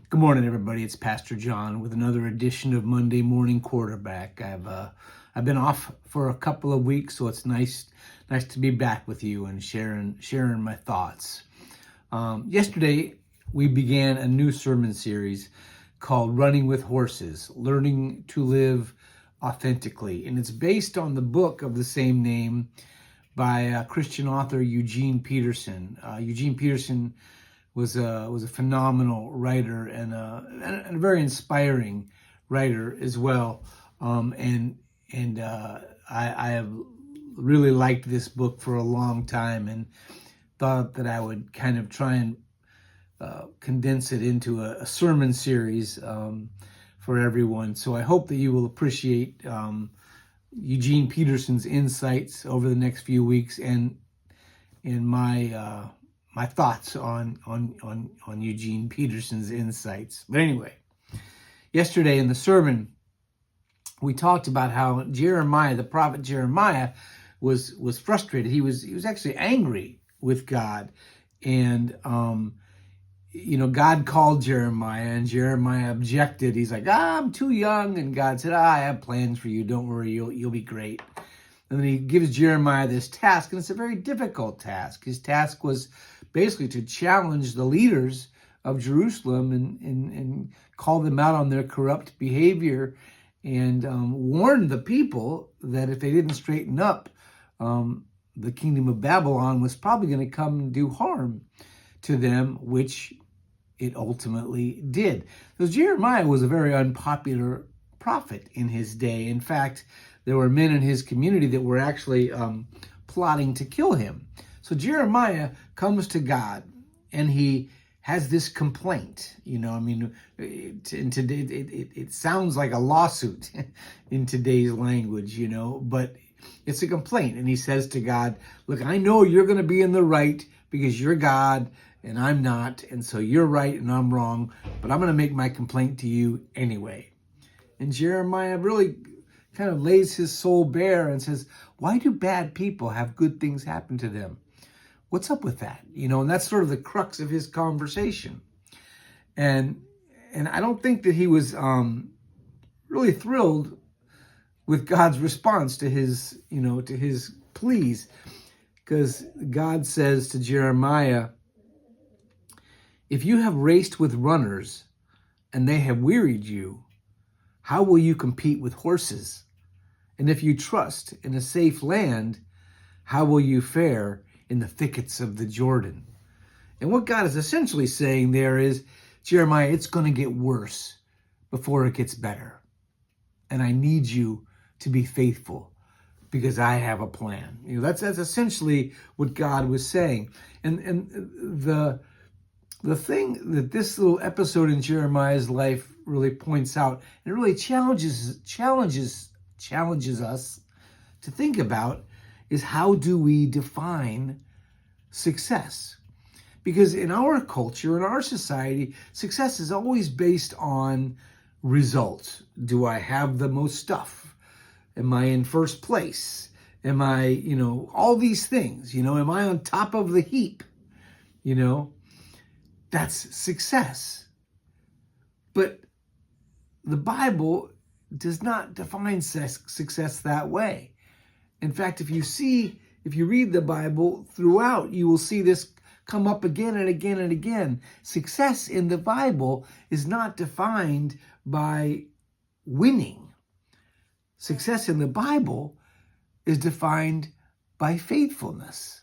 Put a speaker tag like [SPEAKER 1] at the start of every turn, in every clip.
[SPEAKER 1] Good morning, everybody. It's Pastor John with another edition of Monday Morning Quarterback. I've been off for a couple of weeks, so it's nice to be back with you and sharing my thoughts. Yesterday we began a new sermon series called "Running with Horses: Learning to Live Authentically," and it's based on the book of the same name by Christian author Eugene Peterson. Eugene Peterson was a phenomenal writer and a very inspiring writer as well. I have really liked this book for a long time and thought that I would kind of try and condense it into a sermon series for everyone. So I hope that you will appreciate Eugene Peterson's insights over the next few weeks and my thoughts on Eugene Peterson's insights. But anyway, yesterday in the sermon, we talked about how Jeremiah, the prophet Jeremiah, was frustrated. He was actually angry with God, and God called Jeremiah, and Jeremiah objected. He's like, I'm too young, and God said, I have plans for you. Don't worry, you'll be great. And then he gives Jeremiah this task, and it's a very difficult task. His task was basically to challenge the leaders of Jerusalem and call them out on their corrupt behavior and warn the people that if they didn't straighten up, the kingdom of Babylon was probably going to come and do harm to them, which it ultimately did. So Jeremiah was a very unpopular prophet in his day. In fact, there were men in his community that were actually plotting to kill him. So Jeremiah comes to God and he has this complaint. It sounds like a lawsuit in today's language, but it's a complaint. And he says to God, look, I know you're going to be in the right because you're God and I'm not. And so you're right and I'm wrong, but I'm going to make my complaint to you anyway. And Jeremiah really kind of lays his soul bare and says, why do bad people have good things happen to them? What's up with that? And that's sort of the crux of his conversation. And I don't think that he was really thrilled with God's response to his pleas, because God says to Jeremiah, if you have raced with runners and they have wearied you, how will you compete with horses? And if you trust in a safe land, how will you fare in the thickets of the Jordan? And what God is essentially saying there is, Jeremiah, it's going to get worse before it gets better. And I need you to be faithful because I have a plan. That's essentially what God was saying. And the thing that this little episode in Jeremiah's life really points out, and it really challenges us to think about, is how do we define success? Because in our culture, in our society, success is always based on results. Do I have the most stuff? Am I in first place? Am I, all these things, am I on top of the heap? That's success. But the Bible does not define success that way. In fact, if you read the Bible throughout, you will see this come up again and again and again. Success in the Bible is not defined by winning. Success in the Bible is defined by faithfulness.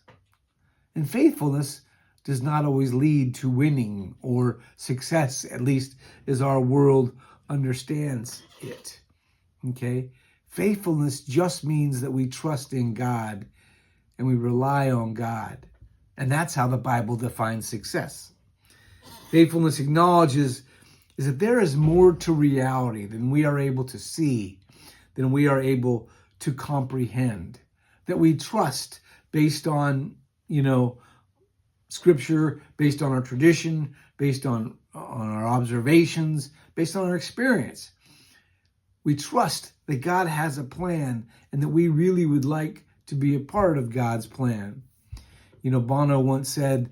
[SPEAKER 1] And faithfulness does not always lead to winning or success, at least as our world understands it. Okay? Faithfulness just means that we trust in God and we rely on God. And that's how the Bible defines success. Faithfulness acknowledges is that there is more to reality than we are able to see, than we are able to comprehend. That we trust based on, Scripture, based on our tradition, based on our observations, based on our experience. We trust that God has a plan and that we really would like to be a part of God's plan. Bono once said,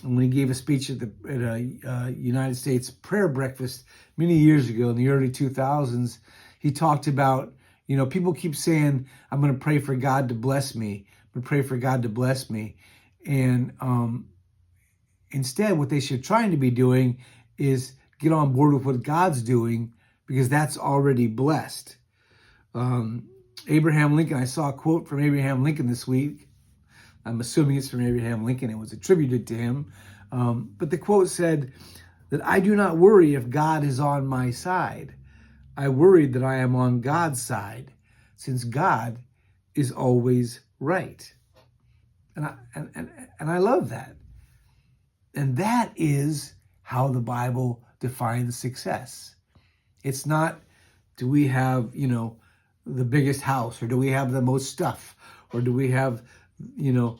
[SPEAKER 1] And when he gave a speech at a United States prayer breakfast many years ago in the early 2000s, he talked about, people keep saying, I'm going to pray for God to bless me. I'm going to pray for God to bless me. And instead, what they should try to be doing is get on board with what God's doing, because that's already blessed. Abraham Lincoln, I saw a quote from Abraham Lincoln this week. I'm assuming it's from Abraham Lincoln. It was attributed to him. But the quote said that I do not worry if God is on my side. I worry that I am on God's side, since God is always right. And I love that. And that is how the Bible defines success. It's not, do we have, the biggest house, or do we have the most stuff, or do we have, the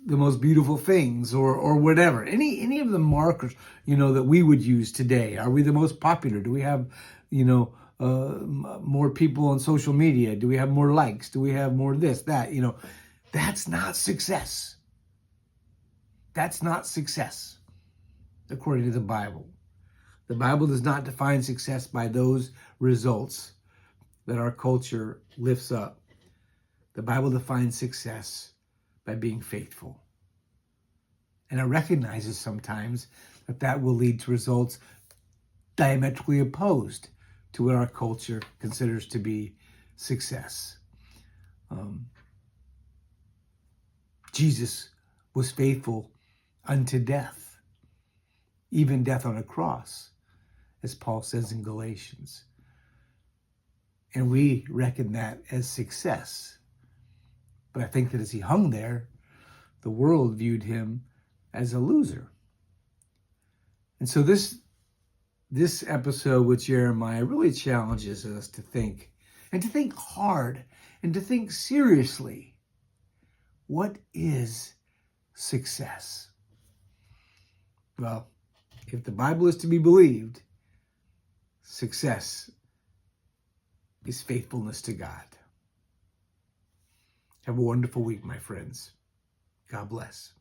[SPEAKER 1] most beautiful things, or whatever. Any of the markers, that we would use today. Are we the most popular? Do we have, more people on social media? Do we have more likes? Do we have more this, that? That's not success. That's not success, according to the Bible. The Bible does not define success by those results that our culture lifts up. The Bible defines success by being faithful. And it recognizes sometimes that will lead to results diametrically opposed to what our culture considers to be success. Jesus was faithful unto death, even death on a cross, as Paul says in Galatians. And we reckon that as success. But I think that as he hung there, the world viewed him as a loser. And so this episode with Jeremiah really challenges us to think, and to think hard, and to think seriously. What is success? Well, if the Bible is to be believed, success is faithfulness to God. Have a wonderful week, my friends. God bless.